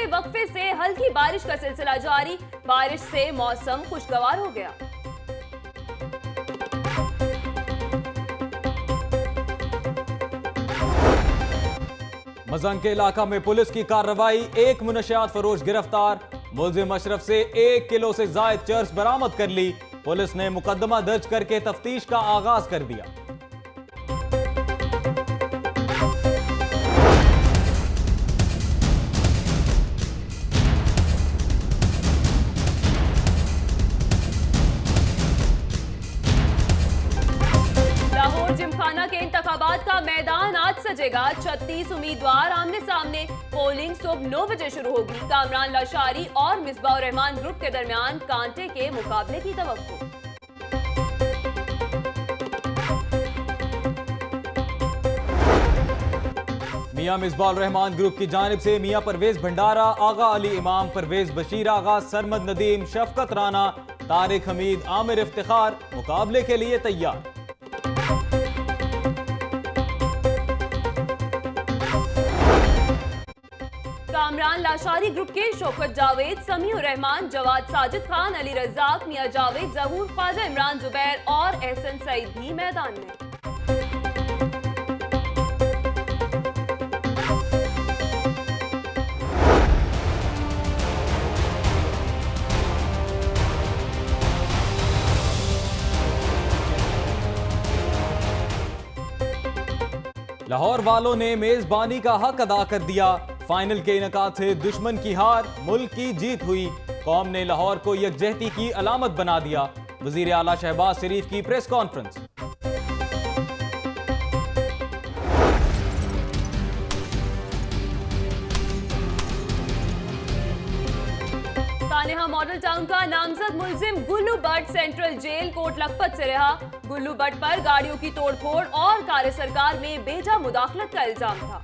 वक्फे से हल्की बारिश का सिलसिला जारी। बारिश से मौसम खुशगवार हो गया। मजंग के इलाका में पुलिस की कार्रवाई, एक मुनशियात फरोश गिरफ्तार। मुलजिम अशरफ से 1 किलो से जायद चर्स बरामद कर ली। पुलिस ने मुकदमा दर्ज करके तफ्तीश का आगाज कर दिया। जिमखाना के इंतखाबात का मैदान आज सजेगा। 36 उम्मीदवार आमने सामने। पोलिंग सुबह 9 बजे शुरू होगी। कामरान लाशारी और मिसबाह रहमान ग्रुप के दरमियान कांटे के मुकाबले की तवक्को। मियां मिसबाह रहमान ग्रुप की जानिब से मियां परवेज भंडारा, आगा अली इमाम, परवेज बशीर आगा, सरमद नदीम, शफकत राना, तारिक हमीद, आमिर इफ्तिखार मुकाबले के लिए तैयार। कामरान लाशारी ग्रुप के शौकत जावेद, समीउर रहमान, जवाद साजिद खान, अली रज़ाक, मियां जावेद ज़हूर, ख्वाजा इमरान जुबैर और एहसन सईद भी मैदान में। लाहौर वालों ने मेजबानी का हक अदा कर दिया। फाइनल के इनकाद से दुश्मन की हार, मुल्क की जीत हुई। कौम ने लाहौर को यकजहती की अलामत बना दिया। वजीर आला शहबाज शरीफ की प्रेस कॉन्फ्रेंस। सानेहा मॉडल टाउन का नामजद मुलजिम गुल्लू भट्ट सेंट्रल जेल कोट लखपत से रहा। गुल्लू भट्ट पर गाड़ियों की तोड़फोड़ और कार्य सरकार में बेजा मुदाखलत का इल्जाम था।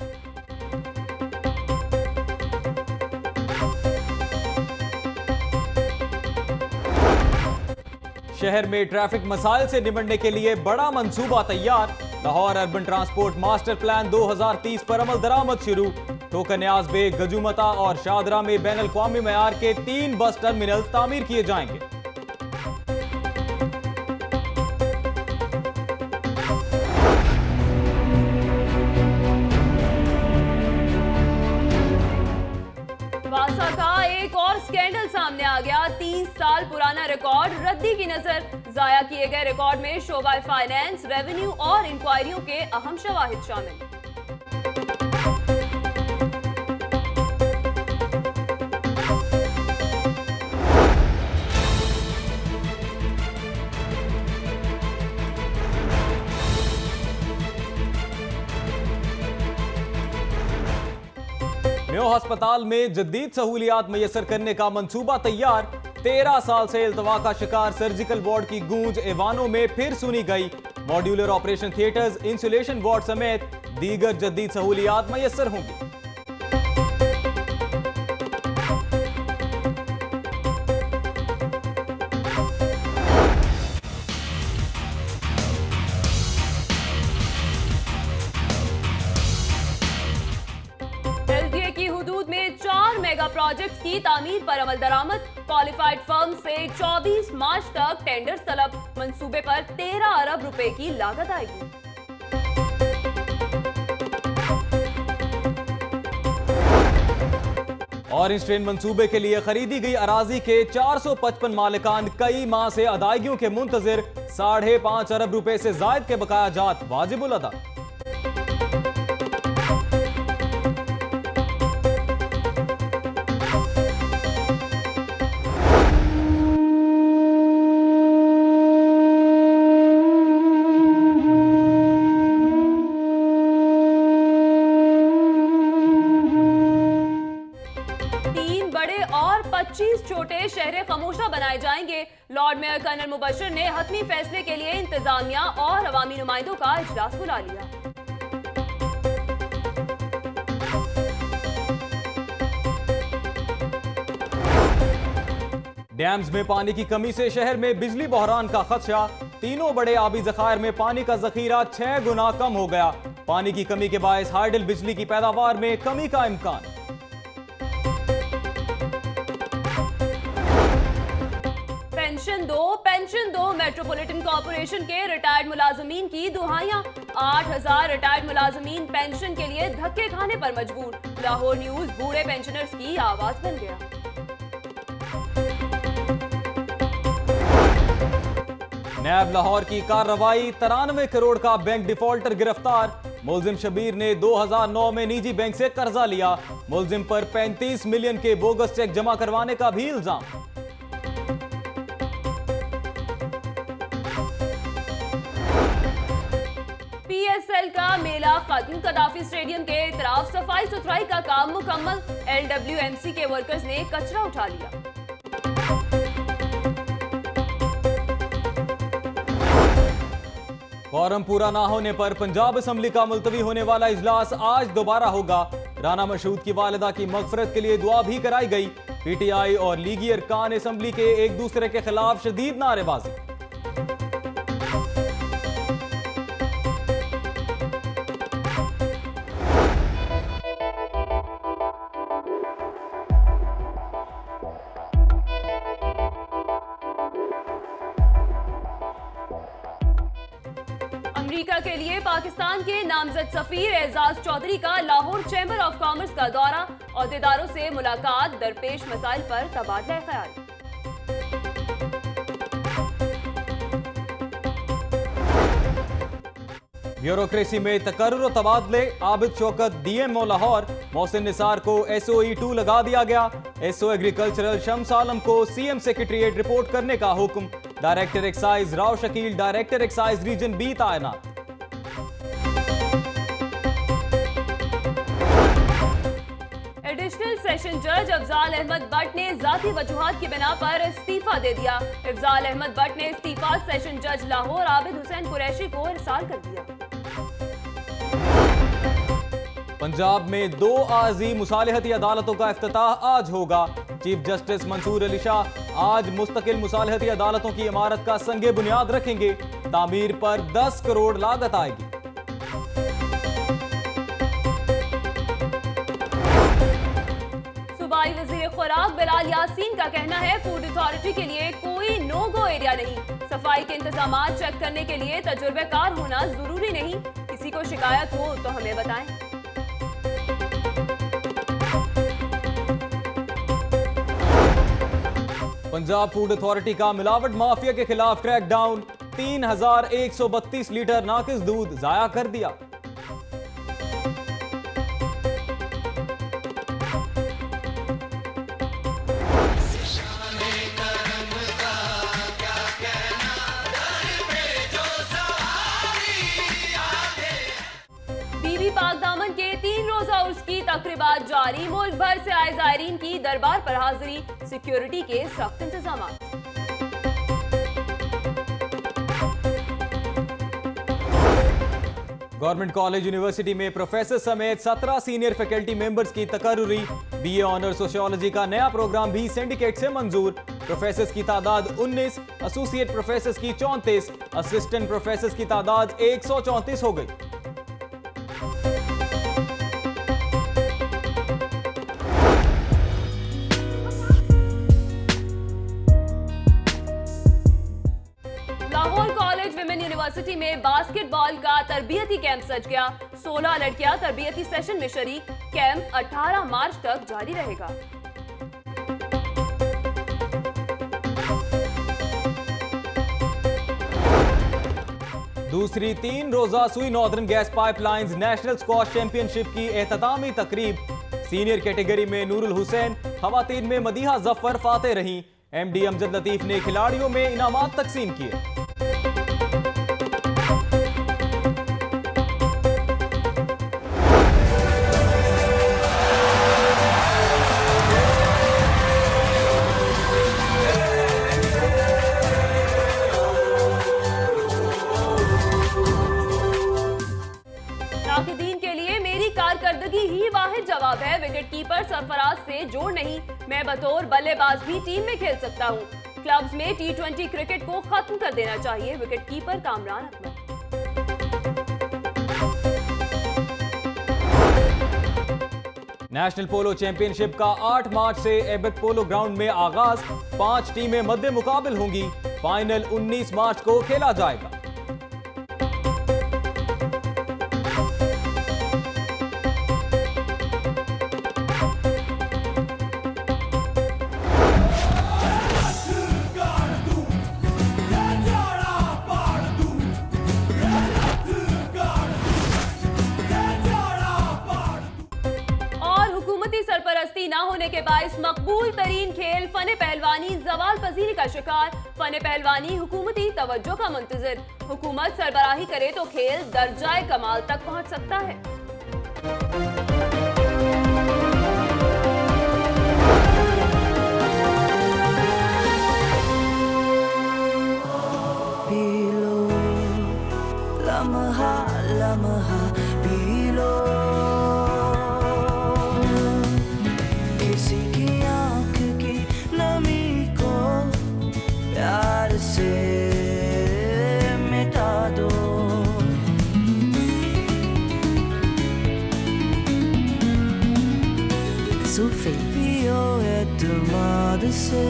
शहर में ट्रैफिक मसाइल से निपटने के लिए बड़ा मंसूबा तैयार। Lahore urban transport master plan 2030 पर अमल दरामद शुरू। टोकन न्याज बेग, गजूमता और शादरा में बैनुल अक़वामी मयार के 3 बस टर्मिनल तामीर किए जाएंगे। वासा का एक और स्कैंडल सामने आ गया। 30 साल पुराना रिकॉर्ड रद्दी की नजर। जाया किए गए रिकॉर्ड में शोबा फाइनेंस, रेवेन्यू और इंक्वायरियों के अहम शवाहिद शामिल। मेयो अस्पताल में जदीद सहूलियात मैसर करने का मंसूबा तैयार। 13 साल से इल्तवा का शिकार सर्जिकल वार्ड की गूंज ऐवानों में फिर सुनी गई। Modular operation theatres, insulation ward समेत दीगर जदीद सहूलियात मैसर होंगी। मेगा प्रोजेक्ट्स की तामीर पर अमल दरामद। क्वालिफाइड फर्म से 24 मार्च तक टेंडर तलब। मंसूबे पर 13 अरब रुपए की लागत आएगी। ऑरेंज ट्रेन मंसूबे के लिए खरीदी गई अराजी के 455 मालिकान कई माह से अदायगियों के मुंतजिर। 5.5 अरब रुपए से जायद के बकाया जात वाजिबुल अदा। और 25 छोटे शहर खामोशा बनाए जाएंगे। लॉर्ड मेयर कर्नल मुबशर ने हतमी फैसले के लिए इंतजामिया और अवामी नुमाइंदों का इजलास बुला लिया। डैम्स में पानी की कमी से शहर में बिजली बहरान का खदशा। तीनों बड़े आबी जखायर में पानी का जखीरा 6 गुना कम हो गया। पानी की कमी के बायस हाइडल बिजली की पैदावार में कमी का इम्कान। पेंशन दो। मेट्रोपॉलिटन कॉर्पोरेशन के रिटायर्ड मुलाजमीन की दुहाइयां। 8,000 रिटायर्ड मुलाजमीन पेंशन के लिए धक्के खाने पर मजबूर। लाहौर न्यूज बूढ़े पेंशनर्स की आवाज बन गया। नैब लाहौर की कार्रवाई, 93 करोड़ का बैंक डिफॉल्टर गिरफ्तार। मुलजिम शबीर ने 2009 में निजी बैंक से कर्जा लिया। मुलजिम पर 35 मिलियन के बोगस चेक जमा करवाने का भी इल्जाम। पीएसएल का मेला खत्म। कदाफी स्टेडियम के इतराफ सफाई सुथराई का काम मुकम्मल। एलडब्ल्यूएमसी के वर्कर्स ने कचरा उठा लिया। फॉरम पूरा ना होने पर पंजाब असेंबली का मुलतवी होने वाला इजलास आज दोबारा होगा। राना मशहूद की वालिदा की मगफरत के लिए दुआ भी कराई गई। पीटीआई और लीगी अरकान असेंबली के एक दूसरे के खिलाफ शदीद नारेबाजी। अमेरिका के लिए पाकिस्तान के नामजद सफीर एजाज चौधरी का लाहौर चैम्बर ऑफ कॉमर्स का दौरा। अहदेदारों से मुलाकात, दरपेश मसाइल पर तबादला ख्याल। ब्यूरोक्रेसी में तकर्रुर तबादले। आबिद शौकत डीएमओ लाहौर। मोहसिन निसार को SOE 2 लगा दिया गया। SO एग्रीकल्चरल शम्स आलम को सीएम सेक्रेटरीट रिपोर्ट करने का हुक्म। Director excise Rao Shakeel director excise region B तैनात। एडिशनल सेशन जज अफजाल अहमद भट्ट ने जाती वजूहात की बिना पर इस्तीफा दे दिया। अफजाल अहमद भट्ट ने इस्तीफा सेशन जज लाहौर आबिद हुसैन कुरैशी को इरसाल कर दिया। पंजाब में 2 आर्जी मुसालिहती अदालतों का इफ्तिताह आज होगा। चीफ जस्टिस मंसूर अली शाह आज मुस्तकिल मुसालिहती अदालतों की इमारत का संगे बुनियाद रखेंगे। तामीर पर 10 करोड़ लागत आएगी। सूबाई वजीर खुराक बिलाल यासीन का कहना है फूड अथॉरिटी के लिए कोई नो गो एरिया नहीं। सफाई के इंतजाम चेक करने के लिए तजुर्बेकार होना जरूरी नहीं। किसी को शिकायत हो तो हमें बताएं। पंजाब फूड अथॉरिटी का मिलावट माफिया के खिलाफ क्रैकडाउन। 3132 लीटर नाकिस दूध जाया कर दिया। बीबी पाक दामन के 3 रोजा उर्स की तकरीबात जारी। मुल्क भर से आए जायरीन की दरबार पर हाजिरी। सिक्योरिटी के सख्त इंतजाम। गवर्नमेंट कॉलेज यूनिवर्सिटी में प्रोफेसर समेत 17 सीनियर फैकल्टी मेंबर्स की तकर्रुरी। BA ऑनर सोशियोलॉजी का नया प्रोग्राम भी सिंडिकेट से मंजूर। प्रोफेसर्स की तादाद 19, एसोसिएट प्रोफेसर्स की 34, असिस्टेंट प्रोफेसर्स की तादाद 134 हो गई। यूनिवर्सिटी में बास्केटबॉल का तरबियती कैंप सज गया। 16 लड़कियां तरबियती सेशन में शरीक। कैंप 18 मार्च तक जारी रहेगा। दूसरी 3 रोजा सुई northern gas pipelines national squash championship की एहततामी तकरीब। सीनियर कैटेगरी में नूरुल हुसैन, खवातीन में मदीहा जफर फाते रहीं। MD अमजद लतीफ ने खिलाड़ियों में इनामात तकसीम किए। कारकर्दगी ही वाहिद जवाब है। विकेट कीपर सरफराज से जोड़ नहीं। मैं बतौर बल्लेबाज भी टीम में खेल सकता हूं। क्लब्स में T20 क्रिकेट को खत्म कर देना चाहिए। Wicket keeper Kamran Akmal. National polo championship का 8 मार्च से एबक पोलो ग्राउंड में आगाज, 5 टीमें मध्य मुकाबिल होंगी। फाइनल 19 मार्च को खेला जाएगा। सरपरस्ती न होने के बायस मकबूल तरीन खेल फने पहलवानी जवाल पजीरी का शिकार। फने पहलवानी हुकूमती तवज्जो का मुंतजिर। हुकूमत सरबराही करे तो खेल दर्जाए कमाल तक पहुंच सकता है। लम्हा लम्हा पी लो, किसी की आंख की नमी को प्यार से मिटा दो। सूफी पियो एतमाद से।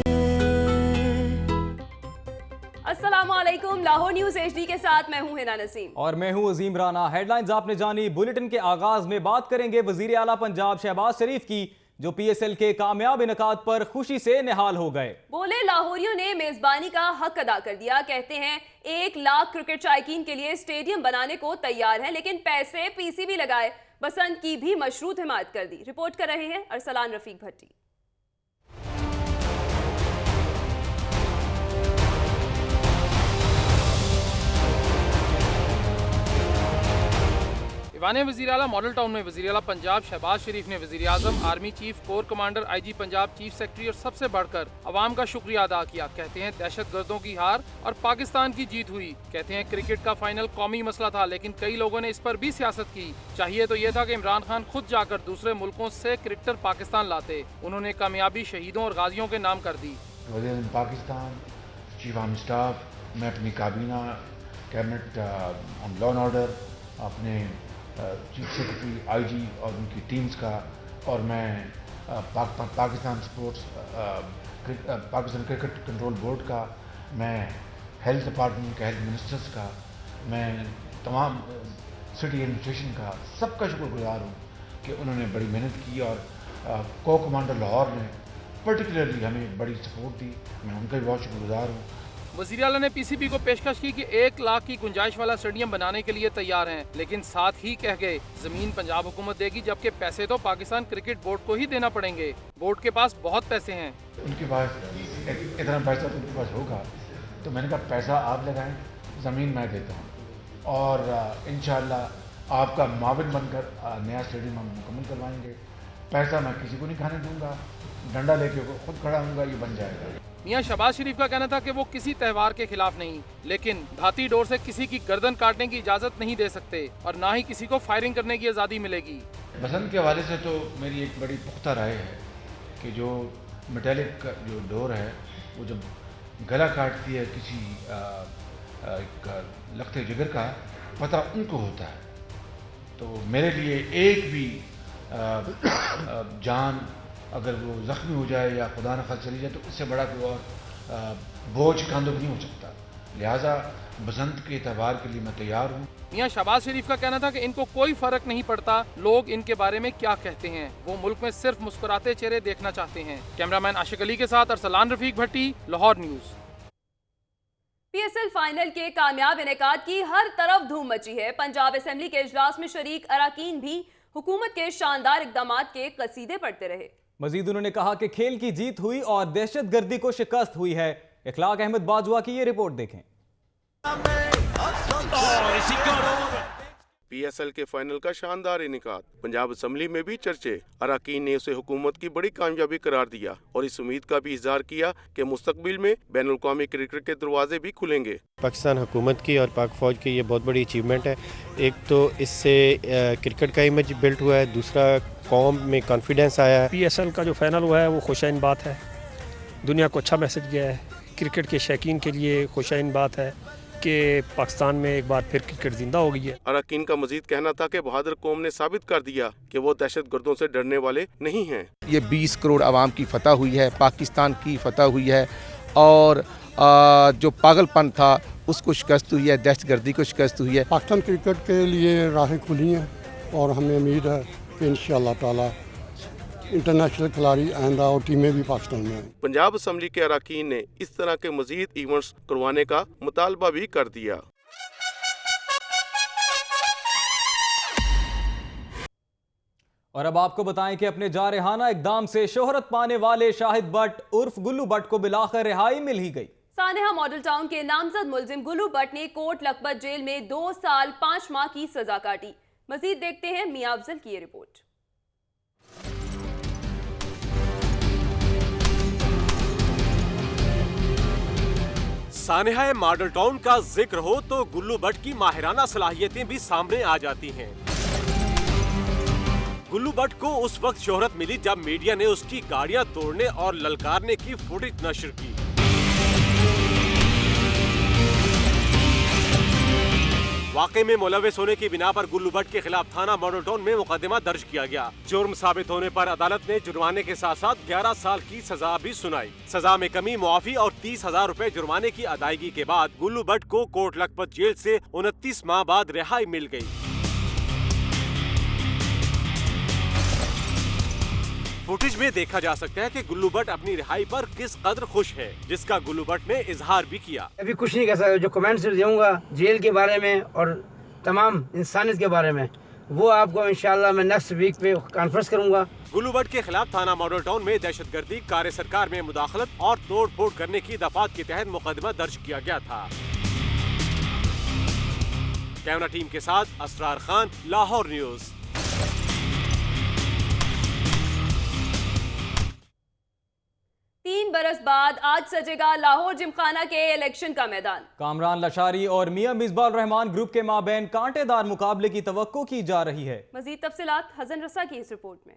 अस्सलामुअलैकुम, लाहौर न्यूज HD के साथ मैं हूं हिना नसीम और मैं हूं अजीम राना। हेडलाइंस आपने जानी। बुलेटिन के आगाज में बात करेंगे वजीर आला पंजाब शहबाज शरीफ की, जो PSL के कामयाब इनकाद पर खुशी से निहाल हो गए। बोले लाहौरियों ने मेजबानी का हक अदा कर दिया। कहते हैं 1 लाख क्रिकेट शायकीन के लिए स्टेडियम बनाने को तैयार हैं, लेकिन पैसे PCB लगाए बसंत की भी मशरूत हिमायत कर दी। रिपोर्ट कर रहे हैं अरसलान रफीक भट्टी। ईवान वज़ीर आला मॉडल टाउन में वज़ीर आला पंजाब शहबाज शरीफ ने वज़ीर आज़म, army chief, corps commander, IG Punjab, chief secretary और सबसे बढ़कर अवाम का शुक्रिया अदा किया। कहते हैं दहशत गर्दों की हार और पाकिस्तान की जीत हुई। कहते हैं क्रिकेट का फाइनल कौमी मसला था, लेकिन कई लोगों ने इस पर भी सियासत की। चाहिए तो यह था कि इमरान खान खुद जाकर दूसरे मुल्कों से क्रिकेटर पाकिस्तान लाते। उन्होंने कामयाबी शहीदों और गाजियों के नाम कर दी। पाकिस्तान चीफ आर्मी स्टाफ, मैं अपनी काबीना cabinet on law and order, अपने चीफ सेक्रेटरी, IG और उनकी टीम्स का, और मैं Pakistan sports Pakistan cricket control board का, मैं हेल्थ डिपार्टमेंट के हेल्थ मिनिस्टर्स का, मैं तमाम सिटी एडमिनिस्ट्रेशन का सबका शुक्रगुजार हूँ कि उन्होंने बड़ी मेहनत की और को कमांडर लाहौर ने पर्टिकुलरली हमें बड़ी सपोर्ट दी। मैं उनका भी बहुत शुक्रगुजार हूँ। वज़ीर आला ने PCB को पेशकश की कि 1 लाख की गुंजाइश वाला स्टेडियम बनाने के लिए तैयार हैं, लेकिन साथ ही कह गए जमीन पंजाब हुकूमत देगी, जबकि पैसे तो पाकिस्तान क्रिकेट बोर्ड को ही देना पड़ेंगे। बोर्ड के पास बहुत पैसे हैं। उनके पास इतना पैसा तो उनके पास होगा, तो मैंने कहा पैसा आप लगाएं, ज़मीन मैं देता हूँ और इंशाअल्लाह आपका माविन बनकर नया स्टेडियम हम मुकम्मल करवाएंगे। पैसा मैं किसी को नहीं खाने दूंगा, डंडा लेके खुद खड़ा हूँगा, ये बन जाएगा। मियां शहबाज शरीफ का कहना था कि वो किसी त्यौहार के खिलाफ नहीं, लेकिन धाती डोर से किसी की गर्दन काटने की इजाज़त नहीं दे सकते और ना ही किसी को फायरिंग करने की आज़ादी मिलेगी। बसंत के हवाले से तो मेरी एक बड़ी पुख्ता राय है कि जो मेटेलिक जो डोर है, वो जब गला काटती है किसी लखते जिगर का, पता उनको होता है। तो मेरे लिए एक भी जान अगर वो जख्मी हो जाए या खुदा न खास्ता चली जाए, तो इससे बड़ा कोई और बोझ कांधों पर नहीं हो सकता। लिहाजा बसंत के त्यौहार के लिए मैं तैयार हूँ। मियां शहबाज शरीफ का कहना था कि इनको कोई फर्क नहीं पड़ता लोग इनके बारे में क्या कहते हैं, वो मुल्क में सिर्फ मुस्कुराते चेहरे देखना चाहते हैं। कैमरामैन आशिक अली के साथ अरसलान रफीक भट्टी, लाहौर न्यूज। PSL फाइनल के कामयाब इनेकाद की हर तरफ धूम मची है। पंजाब असेंबली के इजलास में शरीक अराकीन भी हुकूमत के शानदार इकदामात के कसीदे पढ़ते रहे। मजीद उन्होंने कहा कि खेल की जीत हुई और दहशत गर्दी को शिकस्त हुई है। इखलाक अहमद बाजवा की ये रिपोर्ट देखें। PSL के फाइनल का शानदार इनेकाद, पंजाब असेंबली में भी चर्चे। अराकीन ने उसे हुकूमत की बड़ी कामयाबी करार दिया और इस उम्मीद का भी इजहार किया कि मुस्तकबिल में बैनुल-अक़वामी क्रिकेट के दरवाजे भी खुलेंगे। पाकिस्तान हुकूमत की और पाक फौज की ये बहुत बड़ी अचीवमेंट है। एक तो इससे क्रिकेट का इमेज बिल्ट हुआ है, दूसरा कौम में कॉन्फिडेंस आया है। PSL का जो फाइनल हुआ है वो खुशाइन बात है, दुनिया को अच्छा मैसेज गया है, क्रिकेट के शौकीन के लिए खुशाइन बात है कि पाकिस्तान में एक बार फिर क्रिकेट जिंदा हो गई है। अरकान का मजीद कहना था कि बहादुर कौम ने साबित कर दिया कि वो दहशतगर्दों से डरने वाले नहीं हैं। ये 20 करोड़ आवाम की फतह हुई है, पाकिस्तान की फतह हुई है और जो पागलपन था उसको शिकस्त हुई है, दहशतगर्दी को शिकस्त हुई है। पाकिस्तान क्रिकेट के लिए राहें खुली हैं और हमें उम्मीद है कि इंशाअल्लाह ताला इंटरनेशनल खिलाड़ी आइंदा और टीमें भी पाकिस्तान में आएँ। पंजाब असम्बली के अरकान ने इस तरह के मजीद इवेंट्स करवाने का मुतालबा भी कर दिया। और अब आपको बताएं कि अपने जारहाना इकदाम से शोहरत पाने वाले शाहिद भट्ट उर्फ गुल्लू भट्ट को बिलाखिर रिहाई मिल ही गई। सानेहा मॉडल टाउन के नामजद मुलजिम गुल्लू भट्ट ने कोट लखपत जेल में 2 साल 5 माह की सजा काटी। मजीद देखते हैं मियां अफजल की ये रिपोर्ट। सानेहा मॉडल टाउन का जिक्र हो तो गुल्लू भट्ट की माहिराना सलाहियतें भी सामने आ जाती हैं। गुल्लू भट्ट को उस वक्त शोहरत मिली जब मीडिया ने उसकी गाड़ियां तोड़ने और ललकारने की फुटेज नशर की। वाकई में मुलविस होने की बिना पर गुल्लू भट्ट के खिलाफ थाना मॉडल टाउन में मुकदमा दर्ज किया गया। जुर्म साबित होने पर अदालत ने जुर्माने के साथ साथ 11 साल की सजा भी सुनाई। सजा में कमी, मुआफी और 30,000 रुपए जुर्माने की अदायगी के बाद गुल्लू भट्ट को कोट लखपत जेल से 29 माह बाद रिहाई मिल गई। फुटेज में देखा जा सकता है कि गुल्लू भट्ट अपनी रिहाई पर किस कदर खुश है, जिसका गुल्लू भट्ट ने इजहार भी किया। अभी कुछ नहीं कह सकता, जो कमेंट्स दूंगा जेल के बारे में और तमाम इंसानियत के बारे में वो आपको इंशाल्लाह मैं नेक्स्ट वीक पे कॉन्फ्रेंस करूंगा। गुल्लू भट्ट के खिलाफ थाना मॉडल टाउन में दहशतगर्दी, कार्य सरकार में मुदाखलत और तोड़ फोड़ करने की दफात के तहत मुकदमा दर्ज किया गया था। कैमरा टीम के साथ असरार खान, लाहौर न्यूज। 3 बरस बाद आज सजेगा लाहौर जिमखाना के इलेक्शन का मैदान। कामरान लशारी और मियां मिसबाह रहमान ग्रुप के माबैन कांटेदार मुकाबले की तवक्को की जा रही है। मजीद तफसीलात हसन रसा की इस रिपोर्ट में।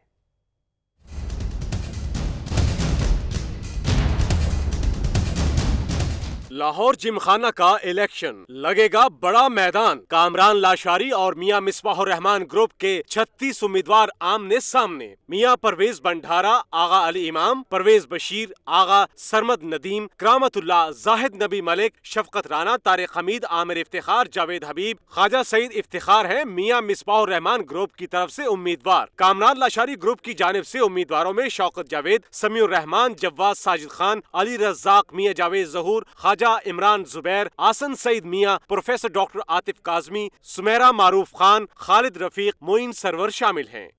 लाहौर जिमखाना का इलेक्शन लगेगा बड़ा मैदान। कामरान लाशारी और मियां मिसबाह रहमान ग्रुप के 36 उम्मीदवार आमने सामने। मियां परवेज बंडारा, आगा अली इमाम, परवेज बशीर, आगा सरमद नदीम, करामतुल्लाह, जाहिद नबी मलिक, शफकत राना, तारिक हमीद, आमिर इफ्तिखार, जावेद हबीब, ख्वाजा सईद इफ्तिखार है मियां मिसबाह रहमान ग्रुप की तरफ से उम्मीदवार। कामरान लाशारी ग्रुप की जानिब से उम्मीदवारों में शौकत जावेद, समीउर रहमान, जव्वाद साजिद खान, अली रज़ाक, मियां जावेद ज़हूर, ख्वाजा इमरान जुबैर, आसन सईद मियां, प्रोफेसर डॉक्टर आतिफ काजमी, सुमेरा मारूफ खान, खालिद रफीक, मोइन सरवर शामिल हैं।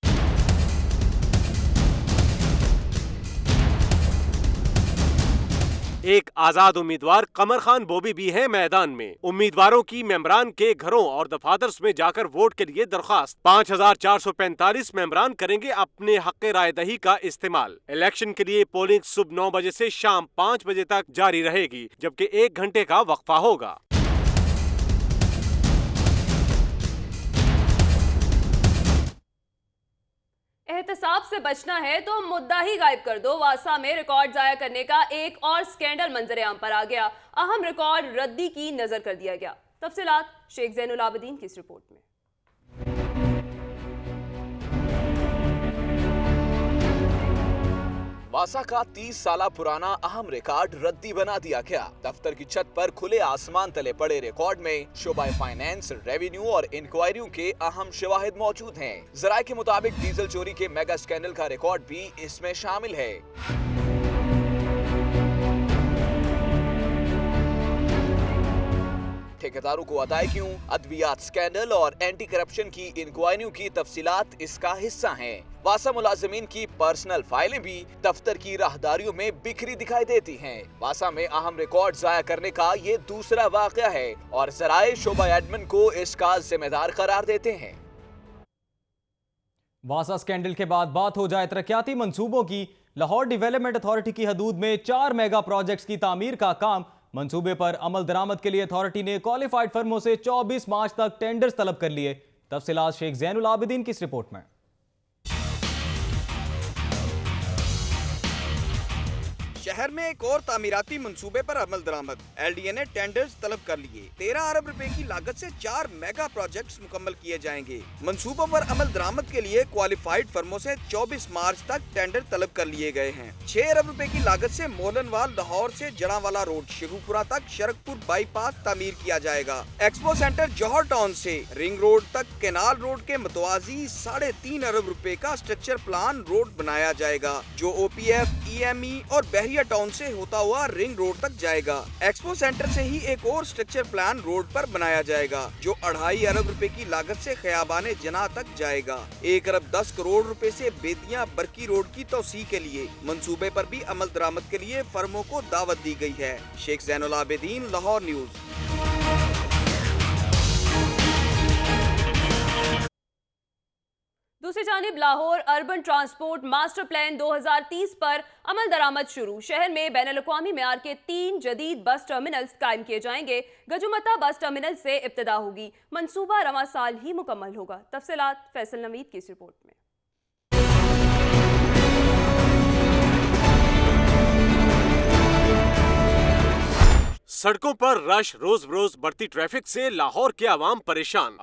एक आजाद उम्मीदवार कमर खान बोबी भी है मैदान में। उम्मीदवारों की मेंबरान के घरों और दफातर्स में जाकर वोट के लिए दरख्वास्त। 5445 मेंबरान करेंगे अपने हक राय दही का इस्तेमाल। इलेक्शन के लिए पोलिंग सुबह 9 बजे से शाम 5 बजे तक जारी रहेगी, जबकि 1 घंटे का वक्फा होगा। एहतसाब से बचना है तो मुद्दा ही गायब कर दो। वासा में रिकॉर्ड जाया करने का एक और स्कैंडल मंजरे आम पर आ गया। अहम रिकॉर्ड रद्दी की नजर कर दिया गया। तफसीलात शेख जैनुल आबिदीन की इस रिपोर्ट में। वासा का 30 साल पुराना अहम रिकॉर्ड रद्दी बना दिया गया। दफ्तर की छत पर खुले आसमान तले पड़े रिकॉर्ड में शोबा फाइनेंस, रेवेन्यू और इंक्वायरियों के अहम शवाहिद मौजूद हैं। जराये के मुताबिक डीजल चोरी के मेगा स्कैंडल का रिकॉर्ड भी इसमें शामिल है। ठेकेदारों को अदायगियों, अद्वियात स्कैंडल और एंटी करप्शन की इंक्वायरियों की तफसीलात इसका हिस्सा हैं। वासा मुलाजिमीन की पर्सनल फाइलें भी दफ्तर की राहदारियों में बिखरी दिखाई देती हैं। वासा में अहम रिकॉर्ड जाया करने का ये दूसरा वाकया है और जराए शोबा एडमिन को इसका जिम्मेदार करार देते हैं। वासा स्कैंडल के बाद बात हो जाए तरक्याती मंसूबों की। लाहौर डेवलपमेंट अथॉरिटी की हदूद में 4 मेगा प्रोजेक्ट्स की तामीर का काम मंसूबे पर अमल दरामद के लिए अथॉरिटी ने क्वालिफाइड फर्मों से 24 मार्च तक टेंडर्स तलब कर लिए। तफसीलात शेख जैनुल आबिदीन की इस रिपोर्ट में। शहर में एक और तामीराती मंसूबे पर अमल दरामद। LDA ने टेंडर्स तलब कर लिए। 13 अरब रुपए की लागत से 4 मेगा प्रोजेक्ट्स मुकम्मल किए जाएंगे। मंसूबों पर अमल दरामद के लिए क्वालिफाइड फर्मों से 24 मार्च तक टेंडर तलब कर लिए गए हैं। 6 अरब रुपए की लागत से मोलनवाल लाहौर से जड़ावाला रोड शेखुपुरा तक सड़कपुर बाईपास तामीर किया जाएगा। एक्सपो सेंटर जौहर टाउन से रिंग रोड तक केनाल रोड के मुतवाजी 3.5 अरब रुपए का स्ट्रक्चर प्लान रोड बनाया जाएगा, जो OPF, EME और बहरिया टाउन से होता हुआ रिंग रोड तक जाएगा। एक्सपो सेंटर से ही एक और स्ट्रक्चर प्लान रोड पर बनाया जाएगा, जो 2.5 अरब रुपए की लागत से खयाबाने जना तक जाएगा। 1 अरब 10 करोड़ रुपए से बेतियां बरकी रोड की तौसी के लिए मंसूबे पर भी अमल दरामद के लिए फर्मों को दावत दी गई है। शेख ज़ैनुल आबिदीन, लाहौर न्यूज। दूसरी जानिब Lahore urban transport master plan 2030 पर अमल दरामद शुरू। शहर में बैनुल-अक़वामी मेयार के 3 जदीद बस टर्मिनल्स कायम किए जाएंगे। गजुमता बस टर्मिनल से इब्तिदा होगी। मंसूबा रवां साल ही मुकम्मल होगा। तफसीलात फैसल नवीद की इस रिपोर्ट में। सड़कों पर रश, रोज रोज बढ़ती ट्रैफिक से लाहौर के आवाम परेशान।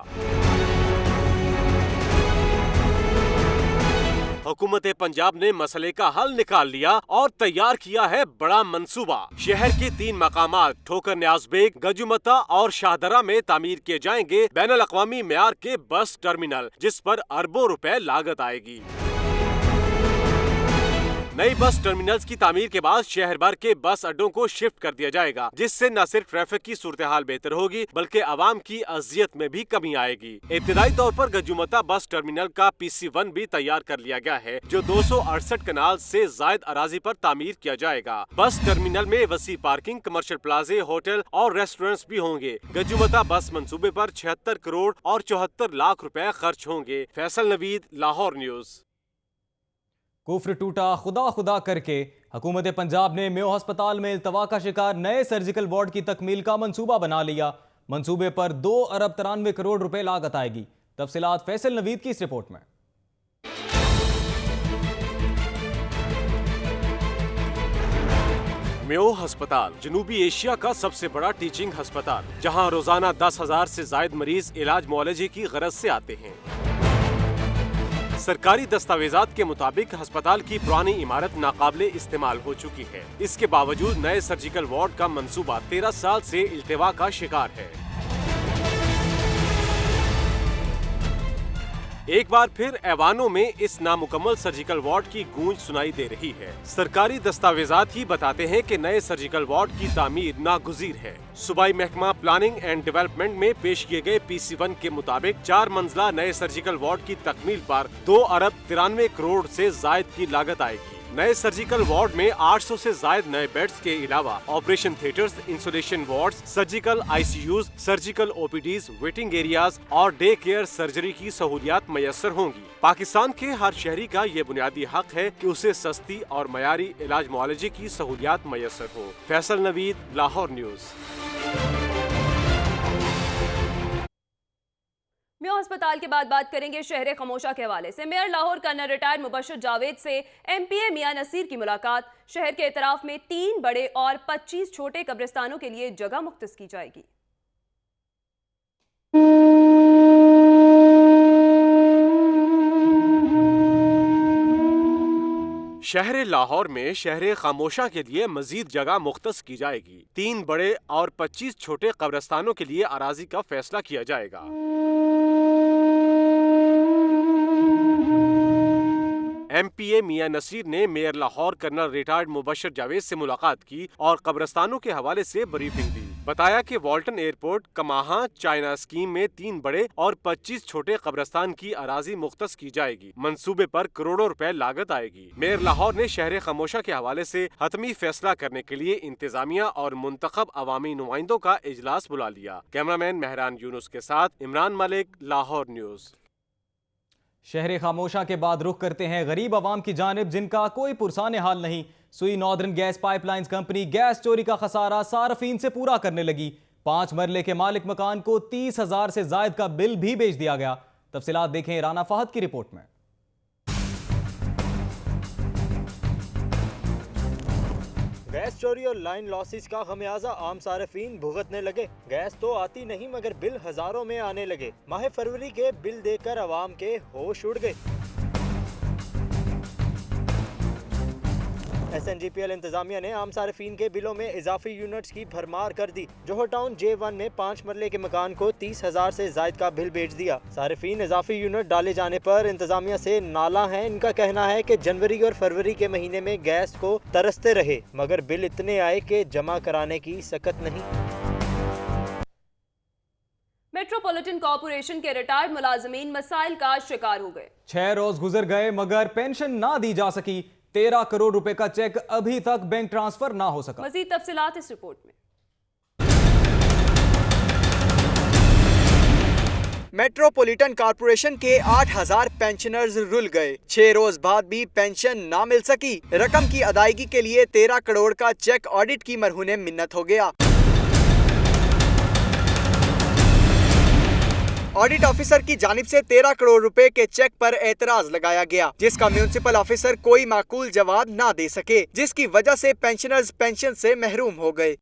हुकूमत पंजाब ने मसले का हल निकाल लिया और तैयार किया है बड़ा मंसूबा। शहर के 3 मकामात ठोकर न्याज़बेग, गजुमता और शाहदरा में तामीर किए जाएंगे बैनुल-अक़वामी मेयार के बस टर्मिनल, जिस पर अरबों रुपए लागत आएगी। नई बस टर्मिनल्स की तामीर के बाद शहर भर के बस अड्डों को शिफ्ट कर दिया जाएगा, जिससे न सिर्फ ट्रैफिक की सूरत हाल बेहतर होगी बल्कि आवाम की अजियत में भी कमी आएगी। इब्तिदाई तौर पर गजुमता बस टर्मिनल का PC1 भी तैयार कर लिया गया है, जो 268 कनाल से जायद अराजी पर तामीर किया जाएगा। बस टर्मिनल में वसी पार्किंग, कमर्शियल प्लाजे, होटल और रेस्टोरेंट्स भी होंगे। गजुमता बस मंसूबे पर 76 करोड़ और 74 लाख रुपए खर्च होंगे। फैसल नवीद, लाहौर न्यूज। कुफ्र टूटा खुदा खुदा करके हुकूमत पंजाब ने मेयो अस्पताल में इल्तवा का शिकार नए सर्जिकल वार्ड की तकमील का मंसूबा बना लिया। मंसूबे पर 2 अरब 93 करोड़ रुपए लागत आएगी। तफसीलात फैसल नवीद की इस रिपोर्ट में। मेयो अस्पताल जनूबी एशिया का सबसे बड़ा टीचिंग अस्पताल, जहां रोजाना 10,000 से जायद मरीज इलाज मुआलजे की गरज से आते हैं। सरकारी दस्तावेजात के मुताबिक अस्पताल की पुरानी इमारत नाकाबिले इस्तेमाल हो चुकी है। इसके बावजूद नए सर्जिकल वार्ड का मंसूबा 13 साल से इल्तिवा का शिकार है। एक बार फिर ऐवानों में इस नामुकम्मल सर्जिकल वार्ड की गूंज सुनाई दे रही है। सरकारी दस्तावेजात ही बताते हैं कि नए सर्जिकल वार्ड की तामीर नागुज़ीर है। सूबाई महकमा प्लानिंग एंड डेवलपमेंट में पेश किए गए PC1 के मुताबिक 4 मंजिला नए सर्जिकल वार्ड की तकमील पर 2 अरब 93 करोड़ से जायद की लागत आएगी। नए सर्जिकल वार्ड में 800 से जायद नए बेड्स के अलावा operation theatres, insulation wards, surgical ICUs, surgical OPDs, waiting areas और डे केयर सर्जरी की सहूलियात मैसर होंगी। पाकिस्तान के हर शहरी का ये बुनियादी हक है कि उसे सस्ती और मयारी इलाज मुआलजे की सहूलियात मैसर हो। फैसल नवीद, लाहौर न्यूज। मेयो अस्पताल के बाद बात करेंगे शहर खमोशा के हवाले से। Mayor Lahore colonel retired Mubashir Javed से MPA मियां नसीर की मुलाकात। शहर के एतराफ में 3 बड़े और 25 छोटे कब्रिस्तानों के लिए जगह मुख्तस की जाएगी। शहर लाहौर में शहर खामोशा के लिए मजीद जगह मुख्तस की जाएगी। 3 बड़े और 25 छोटे कब्रिस्तानों के लिए अराजी का फैसला किया जाएगा। MPA मियां नसीर ने mayor Lahore colonel retired Mubashir Javed से मुलाकात की और कब्रिस्तानों के हवाले से ब्रीफिंग दी। बताया कि वाल्टन एयरपोर्ट, कमाहा, चाइना स्कीम में 3 बड़े और 25 छोटे कब्रिस्तान की अराजी मुख्तस की जाएगी। मंसूबे पर करोड़ों रुपए लागत आएगी। मेयर लाहौर ने शहर खामोशा के हवाले से हतमी फैसला करने के लिए इंतजामिया और मुंतखब अवामी नुमाइंदों का इजलास बुला लिया। कैमरामैन मेहरान यूनुस के साथ इमरान मलिक, लाहौर न्यूज। शहर खामोशा के बाद रुख करते हैं गरीब आवाम की जानिब, जिनका कोई पुरसाने हाल नहीं। सुई northern gas pipelines company gas चोरी का खसारा सार्फिन से पूरा करने लगी। 5 मरले के मालिक मकान को 30,000 से जायद का बिल भी भेज दिया गया। तफसीलात देखें राना फहद की रिपोर्ट में। गैस चोरी और लाइन लॉसेस का खमियाजा आम सार्फिन भुगतने लगे। गैस तो आती नहीं मगर बिल हजारों में आने लगे। माह फरवरी के बिल देकर अवाम के होश उड़ गए। SNGPL इंतजामिया ने आम सार्फिन के बिलों में इजाफी यूनिट्स की भरमार कर दी। जोहर टाउन J1 में 5 मरले के मकान को 30,000 से जायद का बिल भेज दिया। सार्फिन इजाफी यूनिट डाले जाने पर इंतजामिया से नाला है। इनका कहना है कि जनवरी और फरवरी के महीने में गैस को तरसते रहे मगर बिल इतने आए कि जमा कराने की सकत नहीं। मेट्रोपॉलिटन कॉर्पोरेशन के रिटायर्ड मुलाजमीन मसाइल का शिकार हो गए। 6 रोज गुजर गए मगर पेंशन ना दी जा सकी। 13 करोड़ रुपए का चेक अभी तक बैंक ट्रांसफर ना हो सका। मजीद तफसीलात इस रिपोर्ट में। मेट्रोपॉलिटन कॉर्पोरेशन के 8,000 पेंशनर्स रुल गए। 6 रोज बाद भी पेंशन ना मिल सकी। रकम की अदायगी के लिए 13 करोड़ का चेक ऑडिट की मरहूने मिन्नत हो गया। ऑडिट ऑफिसर की जानिब से 13 करोड़ रुपए के चेक पर एतराज लगाया गया, जिसका म्युनिसिपल ऑफिसर कोई माकूल जवाब ना दे सके, जिसकी वजह से पेंशनर्स पेंशन से महरूम हो गए।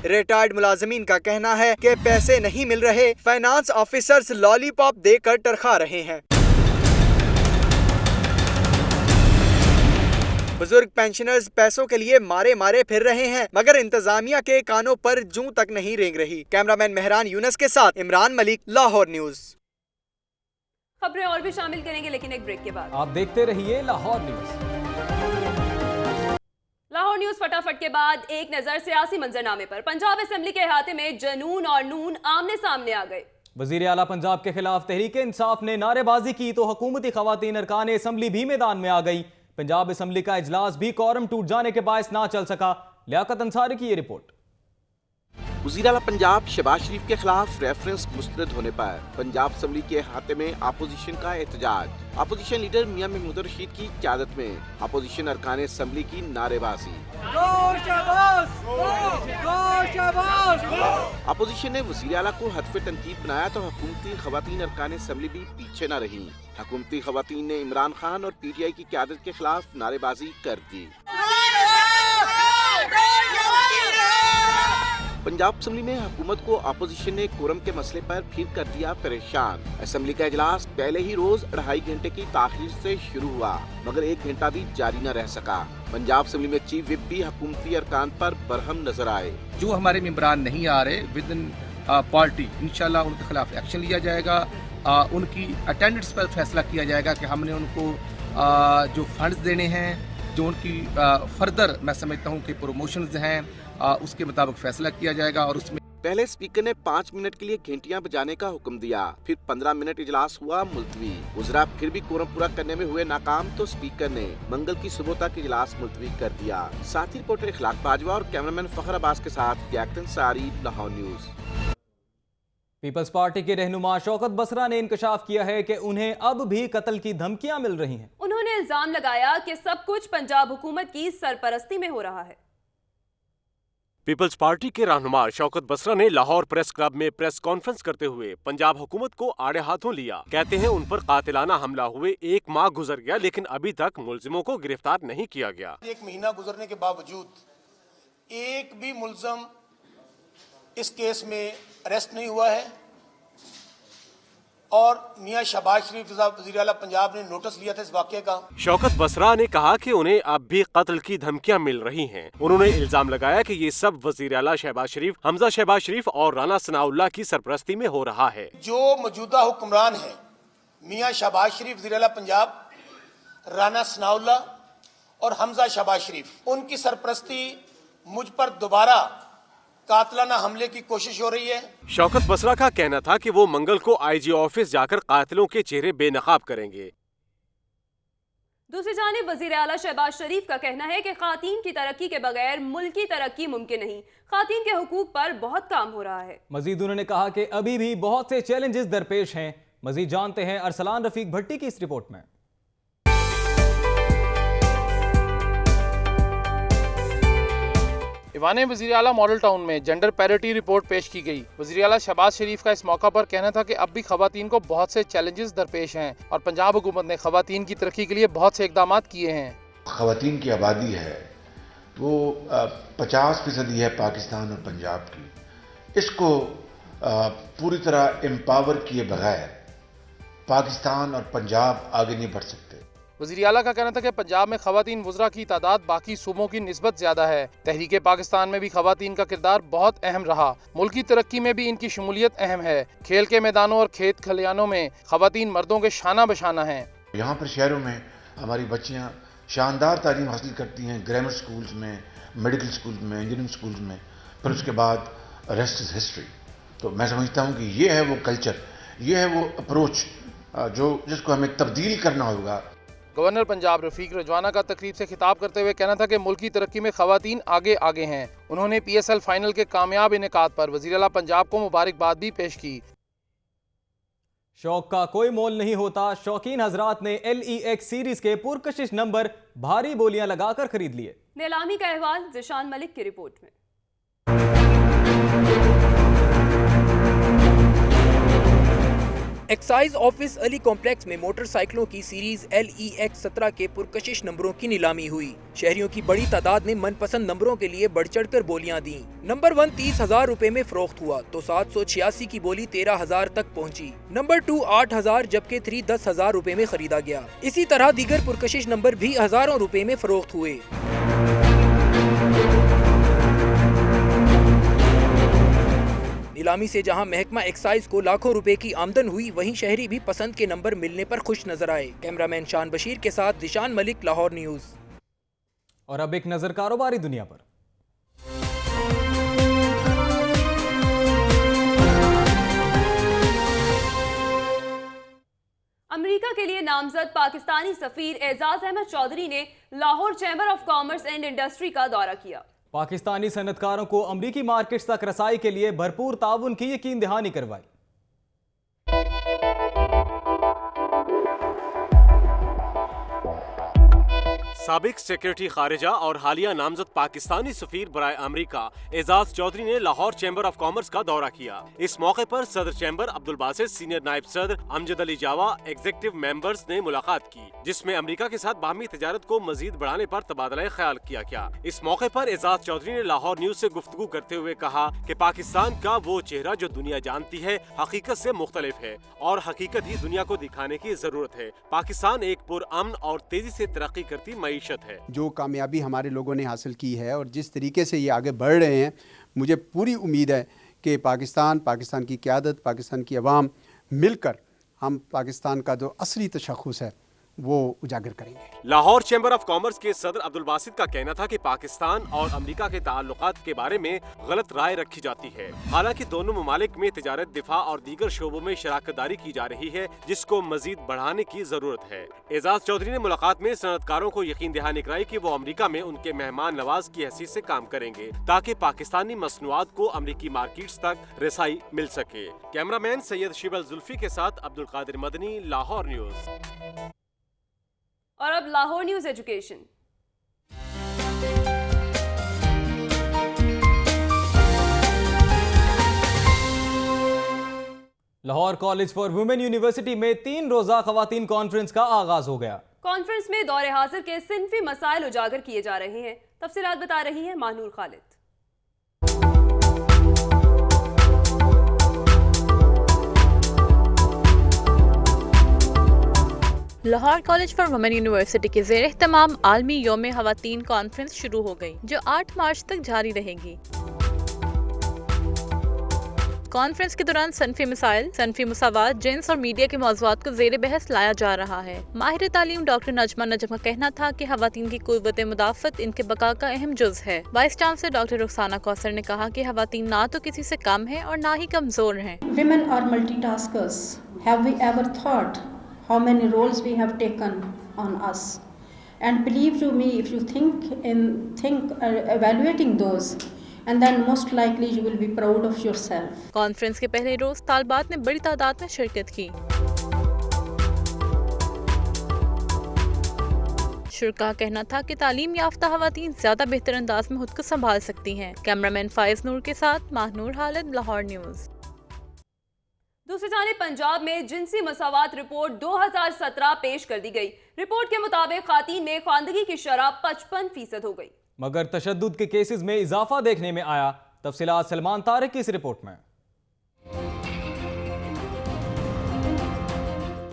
रिटायर्ड मुलाजमीन का कहना है कि पैसे नहीं मिल रहे। फाइनेंस ऑफिसर्स लॉलीपॉप देकर टरखा रहे हैं। बुजुर्ग पेंशनर्स पैसों के लिए मारे मारे फिर रहे हैं मगर इंतजामिया के कानों पर जूं तक नहीं रेंग रही। कैमरामैन मेहरान यूनस के साथ इमरान मलिक, लाहौर न्यूज। खबरें और भी शामिल करेंगे लेकिन एक ब्रेक के बाद। आप देखते रहिए लाहौर न्यूज। लाहौर न्यूज फटाफट के बाद एक नजर सियासी मंजरनामे पर। पंजाब असेंबली के अहाते में जनून और नून आमने सामने आ गए। वजीर आला पंजाब के खिलाफ तहरीक इंसाफ ने नारेबाजी की तो हुकूमती खवातीन अरकान असम्बली भी मैदान में आ गई। पंजाब असम्बली का इजलास भी कोरम टूट जाने के बायस ना चल सका। लियाकत अंसारी की ये रिपोर्ट। वज़ीर आला पंजाब शहबाज शरीफ के खिलाफ रेफरेंस मुस्तरद होने पर पंजाब असम्बली के अहाते में अपोजिशन का एहतजाज। अपोजिशन लीडर मियां महमूद रशीद की क़यादत में अपोजिशन अरकान असम्बली की नारेबाजी। अपोजिशन ने वज़ीर आला को हदफ तनकीद बनाया तो हुकूमती खवातीन अरकान असम्बली भी पीछे न रही। हुकूमती खवातीन ने इमरान खान और PTI की क़यादत के खिलाफ नारेबाजी कर दी। पंजाब असम्बली में हुकूमत को अपोजिशन ने कोरम के मसले पर फिर कर दिया परेशान। असम्बली का इजलास पहले ही रोज 2.5 घंटे की ताखीर से शुरू हुआ मगर 1 घंटा भी जारी न रह सका। पंजाब असम्बली में चीफ विप भी हुकूमती अरकान पर बरहम नजर आए। जो हमारे मेंबरान नहीं आ रहे विद इन पार्टी इंशाल्लाह उनके खिलाफ एक्शन लिया जाएगा। उनकी अटेंडेंस पर फैसला किया जाएगा कि हमने उनको जो फंड्स देने हैं, जो उनकी फर्दर मैं समझता हूँ कि प्रमोशंस हैं, उसके मुताबिक फैसला किया जाएगा। और उसमें पहले स्पीकर ने 5 मिनट के लिए घंटियां बजाने का हुक्म दिया, फिर 15 मिनट इजलास हुआ मुलतवी। गुजरा फिर भी कोरम पूरा करने में हुए नाकाम तो स्पीकर ने मंगल की सुबह तक इजलास मुलतवी कर दिया। साथी रिपोर्टर इखलाक बाजवा और कैमरामैन फखर अब्बास के साथ Liaquat Ansari, Lahore news. People's party के रहनुमा शौकत बसरा ने इंकशाफ किया है कि उन्हें अब भी कत्ल की धमकियां मिल रही हैं। उन्होंने इल्जाम लगाया कि सब कुछ पंजाब हुकूमत की सरपरस्ती में हो रहा है। पीपल्स पार्टी के रहनुमा शौकत बसरा ने लाहौर प्रेस क्लब में प्रेस कॉन्फ्रेंस करते हुए पंजाब हुकूमत को आड़े हाथों लिया। कहते हैं उन पर कातिलाना हमला हुए 1 माह गुजर गया लेकिन अभी तक मुलजिमों को गिरफ्तार नहीं किया गया। 1 महीना गुजरने के बावजूद एक भी मुलजिम इस केस में अरेस्ट नहीं हुआ है और मियां शहबाज शरीफ वज़ीर आला पंजाब ने नोटिस लिया था इस वाक़े का। शौकत बसरा ने कहा कि उन्हें अब भी कत्ल की धमकियां मिल रही हैं। उन्होंने इल्जाम लगाया कि ये सब वज़ीर आला शहबाज शरीफ, हमजा शहबाज शरीफ और राना सनाउल्लाह की सरपरस्ती में हो रहा है। जो मौजूदा हुक्मरान है मियां शहबाज शरीफ वज़ीर आला पंजाब, राना सनाउल्लाह और हमजा शहबाज शरीफ, उनकी सरपरस्ती मुझ पर दोबारा कातिलाना हमले की कोशिश हो रही है। शौकत बसरा का कहना था कि वो मंगल को IG ऑफिस जाकर कातिलों के चेहरे बेनकाब करेंगे। दूसरी जानिब वजीर आला शहबाज शरीफ का कहना है कि खातीन की तरक्की के बगैर मुल्क की तरक्की मुमकिन नहीं। खातीन के हुकूक पर बहुत काम हो रहा है। मजीद उन्होंने कहा कि अभी भी बहुत से चैलेंजेस दरपेश हैं। मजीद जानते हैं अरसलान रफीक भट्टी की इस रिपोर्ट में। ईवान वज़ीर आला मॉडल टाउन में जेंडर पैरिटी रिपोर्ट पेश की गई। वज़ीर आला शहबाज शरीफ का इस मौका पर कहना था कि अब भी खवातीन को बहुत से चैलेंजेस दरपेश हैं और पंजाब हुकूमत ने खवातीन की तरक्की के लिए बहुत से इकदाम किए हैं। खवातीन की आबादी है वो 50% है पाकिस्तान और पंजाब की। इसको पूरी तरह एम्पावर किए बगैर पाकिस्तान और पंजाब आगे नहीं बढ़ सकते। वज़ीर आला का कहना था कि पंजाब में खवातीन वुज़रा की तादाद बाकी सूबों की निस्बत ज्यादा है। तहरीक पाकिस्तान में भी खवातीन का किरदार बहुत अहम रहा। मुल्क की तरक्की में भी इनकी शमूलियत अहम है। खेल के मैदानों और खेत खलियानों में खवातीन मर्दों के शाना बशाना हैं। यहाँ पर शहरों में हमारी बच्चियाँ शानदार तालीम हासिल करती हैं, ग्रामर स्कूल्स में, मेडिकल स्कूल्स में, इंजीनियरिंग स्कूल्स में, फिर उसके बाद रेस्ट इज़ हिस्ट्री। तो मैं समझता हूँ कि ये है वो कल्चर, ये है वो अप्रोच जिसको हमें तब्दील करना होगा। गवर्नर पंजाब रफीक रजवाना का तकरीब से खिताब करते हुए कहना था कि मुल्क की तरक्की में खवातीन आगे आगे हैं। उन्होंने PSL फाइनल के कामयाब इनेकाद पर वज़ीर आला पंजाब को मुबारकबाद भी पेश की। शौक का कोई मोल नहीं होता। शौकीन हजरात ने LEX सीरीज के पुरकशिश नंबर भारी बोलियां लगाकर खरीद लिए। नीलामी का अहवाल जिशान मलिक की रिपोर्ट में। एक्साइज ऑफिस अली कॉम्प्लेक्स में मोटरसाइकिलों की सीरीज LEX 17 के पुरकशिश नंबरों की नीलामी हुई। शहरियों की बड़ी तादाद ने मनपसंद नंबरों के लिए बढ़ चढ़ कर बोलियां दी। नंबर 1 30,000 रुपए में फरोख्त हुआ तो 786 की बोली 13,000 तक पहुंची। नंबर 2 8,000 जबकि 3 10,000 रुपए में खरीदा गया। इसी तरह दीगर पुरकशिश नंबर भी हजारों रुपए में फरोख्त हुए। नीलामी से जहां महकमा एक्साइज को लाखों रुपए की आमदन हुई, वहीं शहरी भी पसंद के नंबर मिलने पर खुश नजर आए। कैमरामैन शान बशीर के साथ जिशान मलिक, लाहौर न्यूज। और अब एक नजर कारोबारी दुनिया पर। अमेरिका के लिए नामजद पाकिस्तानी सफीर एजाज अहमद चौधरी ने Lahore chamber of commerce and industry का दौरा किया। पाकिस्तानी सनतकारों को अमरीकी मार्केट्स तक रसाई के लिए भरपूर ताउन की यकीन दहानी करवाई। साबिक सेक्रेटरी खारिजा और हालिया नामजद पाकिस्तानी सफीर बराए अमेरिका एजाज चौधरी ने लाहौर चैम्बर ऑफ कॉमर्स का दौरा किया। इस मौके पर सदर चैम्बर अब्दुल बासित, सीनियर नायब सदर अमजद अली जावा, एग्जीक्यूटिव मेंबर्स ने मुलाकात की, जिसमें अमेरिका के साथ बाहमी तिजारत को मजीद बढ़ाने पर तबादला ख्याल किया गया। इस मौके पर एजाज चौधरी ने लाहौर न्यूज से गुफ्तगू करते हुए कहा कि पाकिस्तान का वो चेहरा जो दुनिया जानती है हकीकत से मुख्तलिफ है और हकीकत ही दुनिया को दिखाने की जरूरत है। पाकिस्तान एक पुरअमन और तेजी से तरक्की करती मईशत है। जो कामयाबी हमारे लोगों ने हासिल की है और जिस तरीके से ये आगे बढ़ रहे हैं, मुझे पूरी उम्मीद है कि पाकिस्तान की क़यादत, पाकिस्तान की अवाम मिलकर हम पाकिस्तान का जो असली तशख़्ख़ुस है वो उजागर करेंगे। लाहौर चैम्बर ऑफ कॉमर्स के सदर अब्दुल बासित का कहना था कि पाकिस्तान और अमेरिका के ताल्लुकात के बारे में गलत राय रखी जाती है। हालांकि दोनों ममालिक में तिजारत, दिफा और दीगर शोबों में शराकतदारी की जा रही है, जिसको मजीद बढ़ाने की जरूरत है। एजाज चौधरी ने मुलाकात में सनतकारों को यकीन दहानी कराई कि वो अमेरिका में उनके मेहमान नवाज की हैसियत से काम करेंगे ताकि पाकिस्तानी मसनूआत को अमेरिकी मार्केट्स तक रसाई मिल सके। कैमरामैन सैयद शिबल जुल्फी के साथ अब्दुल कादिर मदनी, लाहौर न्यूज। और अब Lahore news education. Lahore college for women university में 3 रोजा खवातीन कॉन्फ्रेंस का आगाज हो गया। कॉन्फ्रेंस में दौरे हाजिर के सिनफी मसाइल उजागर किए जा रहे हैं। तफसीलात बता रही है Manoor Khalid. Lahore college for women university के ज़ेर एहतमाम आलमी यौम ख़वातीन कॉन्फ्रेंस शुरू हो गई, जो 8 मार्च तक जारी रहेगी। कॉन्फ्रेंस के दौरान सनफी मसाइल, सनफी मुसावात, जेंस और मीडिया के मौज़ूआत को ज़ेर बहस लाया जा रहा है। माहिर तालीम डॉक्टर नजमा नजम का कहना था कि ख़वातीन की क़ुव्वत मुदाफ़त इनके बका का अहम जुज़ है। Vice chancellor doctor Rukhsana Kausar ने कहा कि ख़वातीन ना तो किसी से कम है और ना ही कमज़ोर हैं। Women are multitaskers. Have we ever thought how many roles we have taken on us? And believe to me, if you think evaluating those, and then most likely you will be proud of yourself. Conference के पहले रोज तालबात ने बड़ी तादाद में शिरकत की। शुरा का कहना था कि तालीम याफ्ता खवातीन ज्यादा बेहतर अंदाज में खुद को संभाल सकती हैं। कैमरामैन फाइज नूर के साथ माहनूर हालिद, लाहौर न्यूज। दूसरी जानिब पंजाब में जिनसी मसावात रिपोर्ट 2017 पेश कर दी गई। रिपोर्ट के मुताबिक खातीन में ख्वानदगी की शरह 55% हो गई, मगर तशद्दुद के केसेस में इजाफा देखने में आया। तफसीलात सलमान तारिक की इस रिपोर्ट में।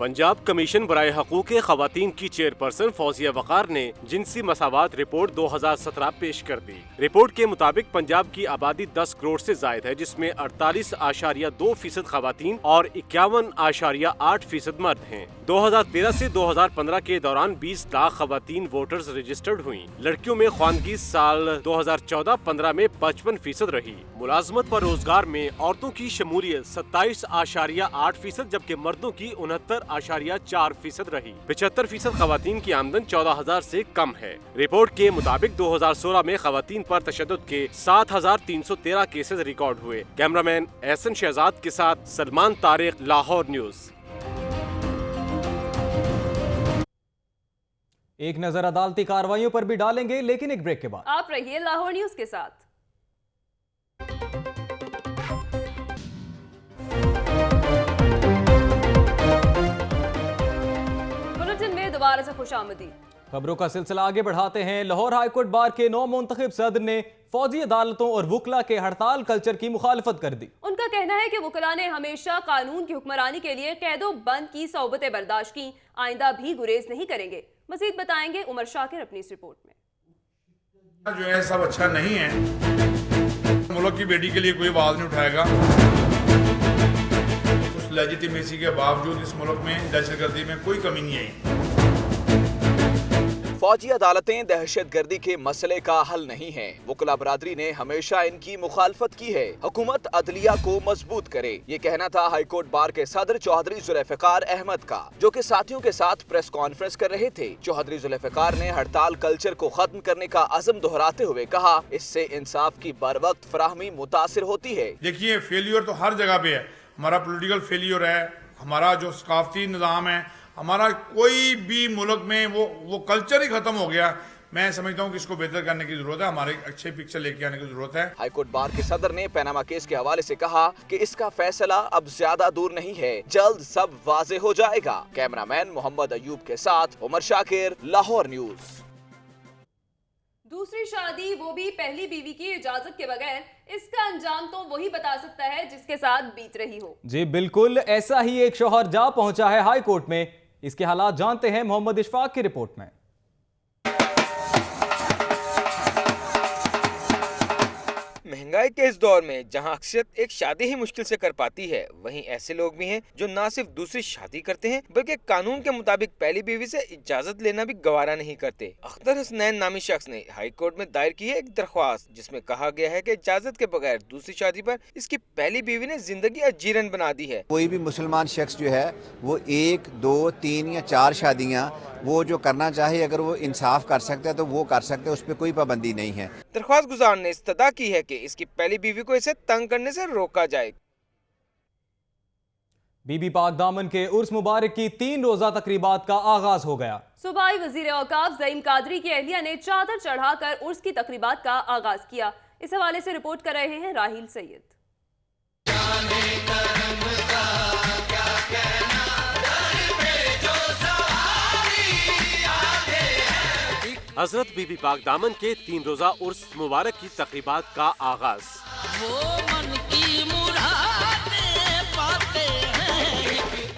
पंजाब कमीशन बराए हकूक़ ख़वातीन की चेयरपर्सन फौजिया वक़ार ने जिनसी मसावात रिपोर्ट 2017 पेश कर दी। रिपोर्ट के मुताबिक पंजाब की आबादी 10 करोड़ से जायद है, जिसमें 48.2% ख़वातीन और 51.8% मर्द हैं। 2013 से 2015 के दौरान 20 लाख ख़वातीन वोटर्स रजिस्टर्ड हुई। लड़कियों में ख्वानगी साल 2014-15 में 55% रही। मुलाजमत व रोजगार में औरतों की शमूलियत 27.8%, जबकि मर्दों की 69.4% रही। 75% ख़वातीन की आमदन 14,000 से कम है। रिपोर्ट के मुताबिक 2016 में ख़वातीन पर तशद्दुद के 7,313 केसेस रिकॉर्ड हुए। कैमरामैन एहसन शहजाद के साथ सलमान तारिक, लाहौर न्यूज। एक नजर अदालती कार्रवाइयों पर भी डालेंगे, लेकिन एक ब्रेक के बाद। आप रहिए लाहौर न्यूज के साथ। बुलेटिन में दोबारा से खुशामदीद। खबरों का सिलसिला आगे बढ़ाते हैं। लाहौर हाईकोर्ट बार के नौ मुंतखब सदर ने फौजी अदालतों और वुकला के हड़ताल कल्चर की मुखालफत कर दी। उनका कहना है कि वुकला ने हमेशा कानून की हुक्मरानी के लिए कैदो बंद की सौबतें बर्दाश्त की, आइंदा भी गुरेज नहीं करेंगे। मजीद बताएंगे उमर शाकिर अपनी इस रिपोर्ट में। जो है सब अच्छा नहीं है। मुल्क की बेटी के लिए कोई आवाज नहीं उठाएगा। उस लेजिटिमेसी के बावजूद इस मुल्क में दहशतगर्दी में कोई कमी नहीं आई। फौजी अदालतें दहशतगर्दी के मसले का हल नहीं है। वुकला बरादरी ने हमेशा इनकी मुखालफत की है। हुकूमत अदलिया को मजबूत करे, ये कहना था हाईकोर्ट बार के सदर चौधरी जुल्फ़िकार अहमद का, जो कि साथियों के साथ प्रेस कॉन्फ्रेंस कर रहे थे। चौधरी जुल्फ़िकार ने हड़ताल कल्चर को खत्म करने का अज़म दोहराते हुए कहा, इससे इंसाफ की बर वक्त फराहमी मुतासिर होती है। देखिए, फेलियर तो हर जगह पे है। हमारा पोलिटिकल फेलियर है, हमारा जो सकाफती निज़ाम है, हमारा कोई भी मुल्क में वो कल्चर ही खत्म हो गया। मैं समझता हूँ कि इसको बेहतर करने की जरूरत है, हमारे अच्छे पिक्चर लेके आने की जरूरत है। हाईकोर्ट बार के सदर ने पैनामा केस के हवाले से कहा कि इसका फैसला अब ज्यादा दूर नहीं है, जल्द सब वाजे हो जाएगा। कैमरामैन मोहम्मद अयूब के साथ उमर शाकिर, लाहौर न्यूज। दूसरी शादी, वो भी पहली बीवी की इजाजत के बगैर, इसका अंजाम तो वही बता सकता है जिसके साथ बीत रही हो। जी बिल्कुल, ऐसा ही एक शौहर जा पहुंचा है हाई कोर्ट में। इसके हालात जानते हैं मोहम्मद इशफाक की रिपोर्ट में। महंगाई के इस दौर में जहां अक्सर एक शादी ही मुश्किल से कर पाती है, वहीं ऐसे लोग भी हैं जो न सिर्फ दूसरी शादी करते हैं बल्कि कानून के मुताबिक पहली बीवी से इजाजत लेना भी गवारा नहीं करते। अख्तर हसनैन नामी शख्स ने हाई कोर्ट में दायर की है एक दरख्वास्त, जिसमें कहा गया है कि इजाजत के बगैर दूसरी शादी पर इसकी पहली बीवी ने जिंदगी अजीरन बना दी है। कोई भी मुसलमान शख्स जो है वो 1, 2, 3 या 4 शादियाँ वो जो करना चाहे, अगर वो इंसाफ कर सकता है तो वो कर सकते हैं, उस पर कोई पाबंदी नहीं है। दरख्वास्त गुजार ने इस्तदा की है कि इसकी पहली बीवी को इसे तंग करने से रोका जाए। बीबी पाक दामन के उर्स मुबारक की 3 रोजा तकरीबात का आगाज हो गया। सूबाई वजीर औकाफ ज़ईम कादरी की अहलिया ने चादर चढ़ाकर उर्स की तकरीबात का आगाज किया। इस हवाले से रिपोर्ट कर रहे हैं राहिल सैयद। हजरत बीबी पाक दामन के 3 रोजा उर्स मुबारक की तकरीबात का आगाज।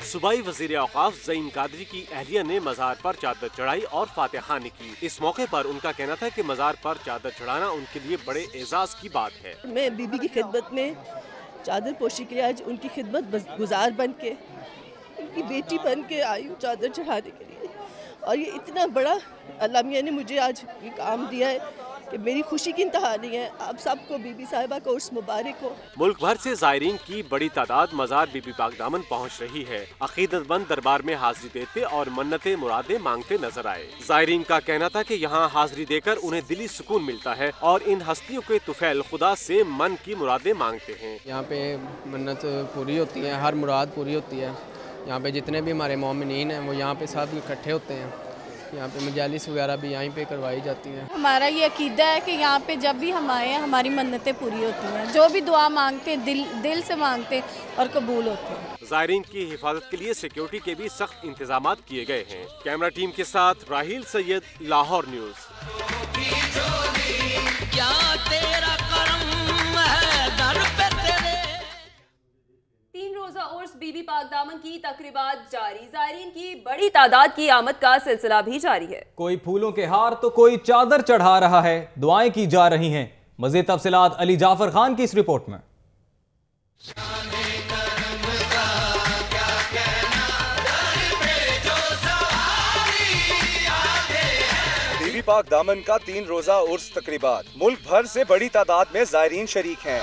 सूबाई वजीर औकाफ ज़ईम कादरी की अहलिया ने मज़ार पर चादर चढ़ाई और फातिहा खानी की। इस मौके पर उनका कहना था कि मज़ार पर चादर चढ़ाना उनके लिए बड़े एजाज की बात है। मैं बीबी की खिदमत में चादर पोशी के लिए आज उनकी खिदमत गुजार बन के, उनकी बेटी बन के आई हूँ चादर चढ़ाने के लिए। और ये इतना बड़ा अल्लाह मियां ने मुझे आज ये काम दिया है कि मेरी खुशी की इंतहा नहीं है। आप सबको बीबी साहिबा को उर्स मुबारक हो। मुल्क भर से ज़ायरीन की बड़ी तादाद मज़ार बीबी पाक दामन पहुँच रही है। अकीदतमंद दरबार में हाजिरी देते और मन्नतें मुरादें मांगते नजर आए। ज़ायरीन का कहना था कि यहाँ हाजिरी देकर उन्हें दिली सुकून मिलता है और इन हस्तियों के तुफैल खुदा से मन की मुरादें मांगते हैं। यहाँ पे मन्नत पूरी होती है, हर मुराद पूरी होती है। यहाँ पे जितने भी हमारे मोमिनीन हैं वो यहाँ पे सब इकट्ठे होते हैं यहाँ पे मजालिस वगैरह भी यहीं पे करवाई जाती हैं। हमारा ये अकीदा है कि यहाँ पे जब भी हम आए हैं हमारी मन्नतें पूरी होती हैं, जो भी दुआ मांगते हैं दिल से मांगते हैं और कबूल होते हैं। ज़ायरीन की हिफाजत के लिए सिक्योरिटी के भी सख्त इंतजाम किए गए हैं। कैमरा टीम के साथ राहिल सैयद, लाहौर न्यूज़। क्या तेरा करम है दर पे तेरे। 3 रोजा उर्स बीबी पाक दामन की तकरीबात जारी, ज़ायरीन की बड़ी तादाद की आमद का सिलसिला भी जारी है। कोई फूलों के हार तो कोई चादर चढ़ा रहा है, दुआएं की जा रही हैं। मज़ीद तफसीलात अली जाफर खान की इस रिपोर्ट में। बीबी पाक दामन का 3 रोजा उर्स तकरीबात, मुल्क भर से बड़ी तादाद में ज़ायरीन शरीक हैं।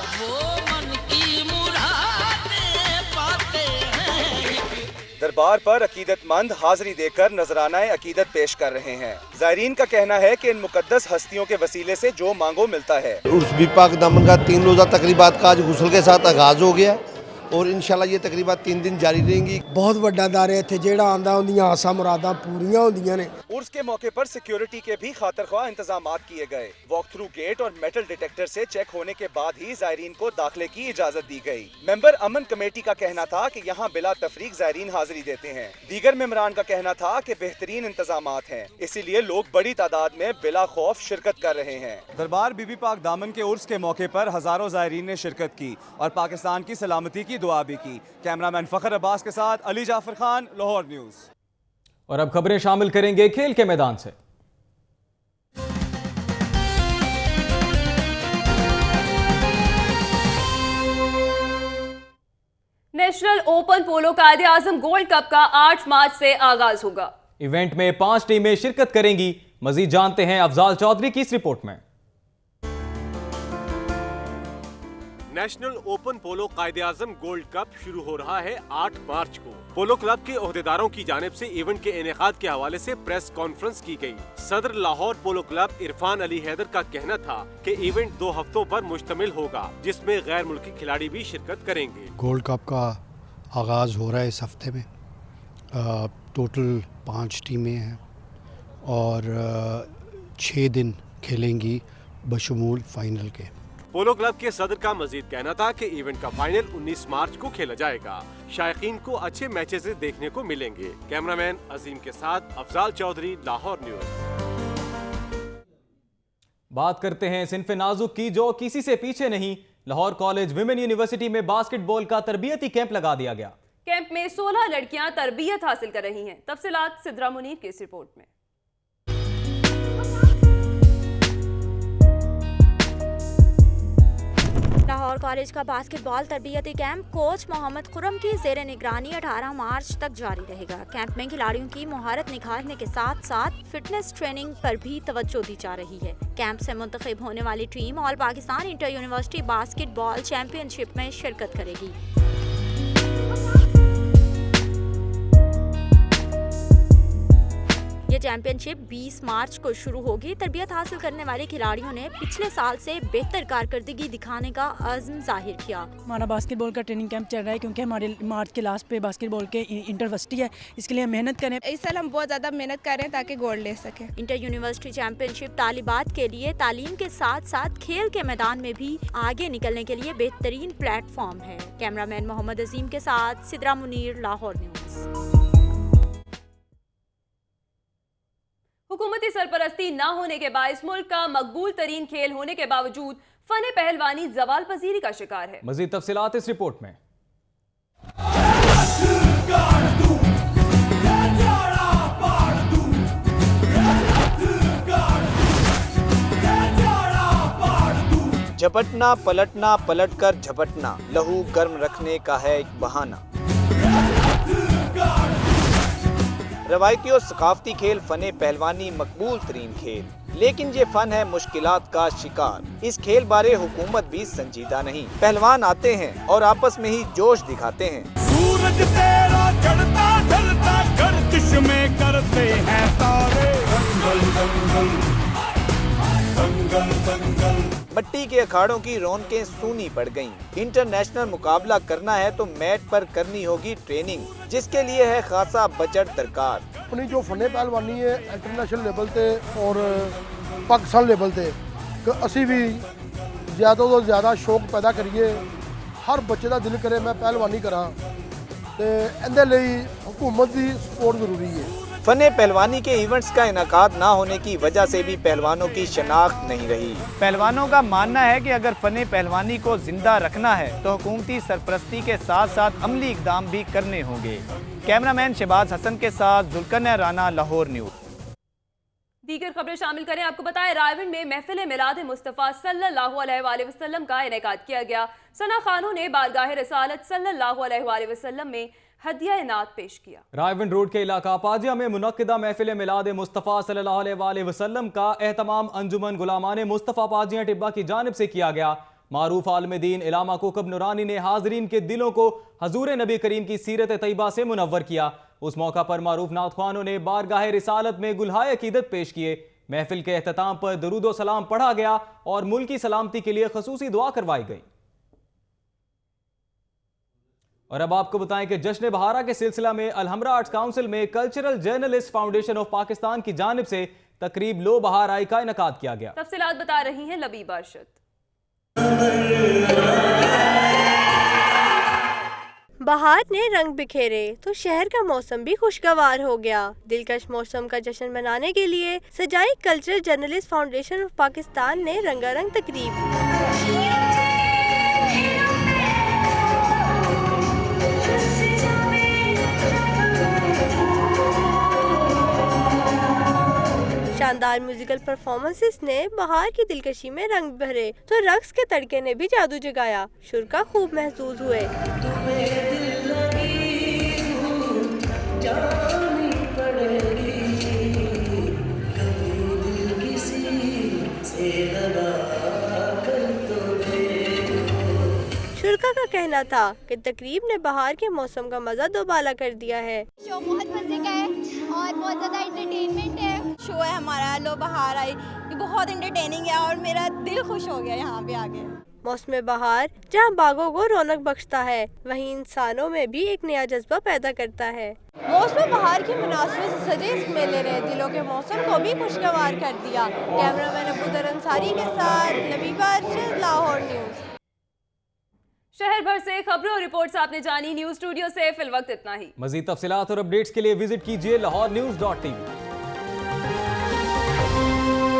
दरबार पर अकीदतमंद हाजिरी देकर नजराना अकीदत पेश कर रहे हैं। ज़ायरीन का कहना है कि इन मुकद्दस हस्तियों के वसीले से जो मांगो मिलता है। उर्स बीबी पाक दामन का 3 रोजा तकरीबात का आज गुस्ल के साथ आगाज हो गया और इंशाल्लाह ये तकरीबात 3 दिन जारी रहेंगी। बहुत बड़ा दर है इत्थे जेड़ा आंदा उन्दियां आसां मुरादां पूरियां होंदियां ने। उर्स के मौके पर सिक्योरिटी के भी खातरख्वाह इंतजामात किए गए। वॉक थ्रू गेट और मेटल डिटेक्टर से चेक होने के बाद ही ज़ायरीन को दाखिले की इजाजत दी गई। मेंबर अमन कमेटी का कहना था कि यहाँ बिला तफरीक ज़ायरीन हाजिरी देते हैं। दीगर मेंबरान का कहना था कि बेहतरीन इंतजामात हैं, इसीलिए लोग बड़ी तादाद में बिला खौफ शिरकत कर रहे हैं। दरबार बीबी पाक दामन के उर्स के मौके पर हजारों ज़ायरीन ने शिरकत की और पाकिस्तान की सलामती की दुआ भी की। कैमरामैन फखर अब्बास के साथ अली जाफर खान, लाहौर न्यूज़। और अब खबरें शामिल करेंगे खेल के मैदान से। नेशनल ओपन पोलो कायदे आजम गोल्ड कप का 8 मार्च से आगाज होगा। इवेंट में 5 टीमें शिरकत करेंगी। मजीद जानते हैं अफजाल चौधरी की इस रिपोर्ट में। नेशनल ओपन पोलो कायदे आजम गोल्ड कप शुरू हो रहा है 8 मार्च को। पोलो क्लब के ओहदेदारों की जानिब से इवेंट के इनेकाद के हवाले से प्रेस कॉन्फ्रेंस की गई। सदर लाहौर पोलो क्लब इरफान अली हैदर का कहना था कि इवेंट 2 हफ्तों पर मुश्तमिल होगा, जिसमें गैर मुल्की खिलाड़ी भी शिरकत करेंगे। गोल्ड कप का आगाज हो रहा है इस हफ्ते में। टोटल 5 टीमें हैं और 6 दिन खेलेंगी बशमूल फाइनल के। पोलो क्लब के सदर का मजीद कहना था कि इवेंट का फाइनल 19 मार्च को खेला जाएगा। शायकीन को अच्छे मैचेस देखने को मिलेंगे। कैमरामैन अजीम के साथ अफजाल चौधरी, लाहौर न्यूज़। बात करते हैं सिन्फ नाजुक की, जो किसी से पीछे नहीं। लाहौर कॉलेज विमेन यूनिवर्सिटी में बास्केटबॉल का तरबियती कैंप लगा दिया गया। कैंप में 16 लड़कियां तरबियत हासिल कर रही हैं। तफसीलात सिद्रा मुनीर की इस रिपोर्ट में। लाहौर कॉलेज का बास्केटबॉल तरबियती कैंप कोच मोहम्मद खुरम की ज़ेर निगरानी 18 मार्च तक जारी रहेगा। कैंप में खिलाड़ियों की महारत निखारने के साथ साथ फिटनेस ट्रेनिंग पर भी तवज्जो दी जा रही है। कैंप से मुंतखब होने वाली team all Pakistan inter university basketball championship में शिरकत करेगी। ये चैंपियनशिप 20 मार्च को शुरू होगी। तरबियत हासिल करने वाले खिलाड़ियों ने पिछले साल से बेहतर कारकर्दगी दिखाने का अज़्म जाहिर किया। हमारा बास्केटबॉल का ट्रेनिंग कैंप चल रहा है क्योंकि हमारे मार्च के लास्ट पे बास्केटबॉल के इंटरवर्सिटी है, इसके लिए मेहनत करें। इस साल हम बहुत ज़्यादा मेहनत कर रहे हैं ताकि गोल्ड ले सके। इंटर यूनिवर्सिटी चैंपियनशिप तालिबात के लिए तालीम के साथ साथ खेल के मैदान में भी आगे निकलने के लिए बेहतरीन प्लेटफॉर्म है। कैमरामैन मोहम्मद अजीम के साथ सिद्रा मुनीर, लाहौर न्यूज़। हुकूमती सरपरस्ती न होने के बायस मुल्क का मकबूल तरीन खेल होने के बावजूद फन पहलवानी जवाल पजीरी का शिकार है। मजीद तफसीलात इस रिपोर्ट में। झपटना पलटना, पलटकर झपटना, लहू गर्म रखने का है एक बहाना। रवायती और सकाफती खेल फने पहलवानी मकबूल तरीन खेल, लेकिन ये फन है मुश्किलात का शिकार। इस खेल बारे हुकूमत भी संजीदा नहीं। पहलवान आते हैं और आपस में ही जोश दिखाते हैं। सूरज तेरा चढ़ता ढलता गर्दिश में करते हैं तारे, दंगल दंगल दंगल दंगल। मट्टी के अखाड़ों की रौनकें सूनी पड़ गईं। इंटरनेशनल मुकाबला करना है तो मैट पर करनी होगी ट्रेनिंग, जिसके लिए है खासा बजट दरकार। अपनी जो फने पहलवानी है इंटरनेशनल लेवल ते और पाकिस्तान लेवल ते कि असी भी ज़्यादा तो ज़्यादा शौक पैदा करिए। हर बच्चे का दिल करे मैं पहलवानी करा, तो इहदे लई हुकूमत की सपोर्ट जरूरी है। फने पहलवानी के इवेंट्स का इनकाद ना होने की वजह से भी पहलवानों की शनाख्त नहीं रही। पहलवानों का मानना है कि अगर फने पहलवानी को जिंदा रखना है तो हुकूमती सरपरस्ती के साथ साथ अमली इकदाम भी करने होंगे। कैमरामैन शहबाज हसन के साथ जुल्करनैन राना, लाहौर न्यूज़। दीगर खबरें शामिल करें। आपको बताएं रायवन में महफिल मिलाद मुस्तफ़ा सल्लल्लाहु अलैहि वसल्लम का इनेकाद किया गया। सना खानों ने बारगाह रिसालत सल्लल्लाहु अलैहि वसल्लम में हदिया नात पेश किया। रायवन रोड के इलाका पाजिया में मुनक्किदा महफिल मिलाद मुस्तफ़ा सल्लल्लाहु अलैहि वसल्लम का एहतमाम अंजुमन गुलामान मुस्तफ़ा पाजिया टिब्बा की जानिब से किया गया। मारूफ आलम दीन इलामा कोकब नूरानी ने हाजरीन के दिलों को हजूर नबी करीम की सीरत तैयबा से मुनव्वर किया। उस मौका पर मारूफ नातख्वानों ने बारगाह रिसालत में गुलहाए अकीदत पेश किए। महफिल के अख्ताम पर दरूदो सलाम पढ़ा गया और मुल्क की सलामती के लिए खसूसी दुआ करवाई गई। और अब आपको बताएं कि जश्न बहारा के सिलसिला में अलहमरा आर्ट्स काउंसिल में cultural journalist foundation of Pakistan की जानिब से तकरीब लो बहार आई का इनकाद किया गया। तफसीलात बता रही हैं लबीब अरशद। बहार ने रंग बिखेरे तो शहर का मौसम भी खुशगवार हो गया। दिलकश मौसम का जश्न मनाने के लिए सजाई cultural journalist foundation of Pakistan ने रंगारंग तकरीब। शानदार म्यूजिकल परफॉर्मेंसेस ने बहार की दिलकशी में रंग भरे तो रक्स के तड़के ने भी जादू जगाया। शुरा खूब महसूस हुए। शुरा का कहना था कि तकरीब ने बहार के मौसम का मजा दोबाला कर दिया है। शो बहुत मजे का है और बहुत ज़्यादा एंटरटेनमेंट है। शो है हमारा लो बहार आई, ये बहुत एंटरटेनिंग है और मेरा दिल खुश हो गया यहाँ पे आके। मौसम बहार जहाँ बागों को रौनक बख्शता है वहीं इंसानों में भी एक नया जज्बा पैदा करता है। मौसम बहार की मुनासिबत से सजे इस मेले ने दिलों के मौसम को भी खुशगवार कर दिया। कैमरामैन अबूजर अंसारी के साथ लबीबा अरशद, लाहौर न्यूज़। शहर भर से खबरों और रिपोर्ट्स आपने जानी। न्यूज़ स्टूडियो से फिलवक्त इतना ही। मज़ीद तफसीलात और अपडेट्स के लिए विजिट कीजिए lahorenews.tv।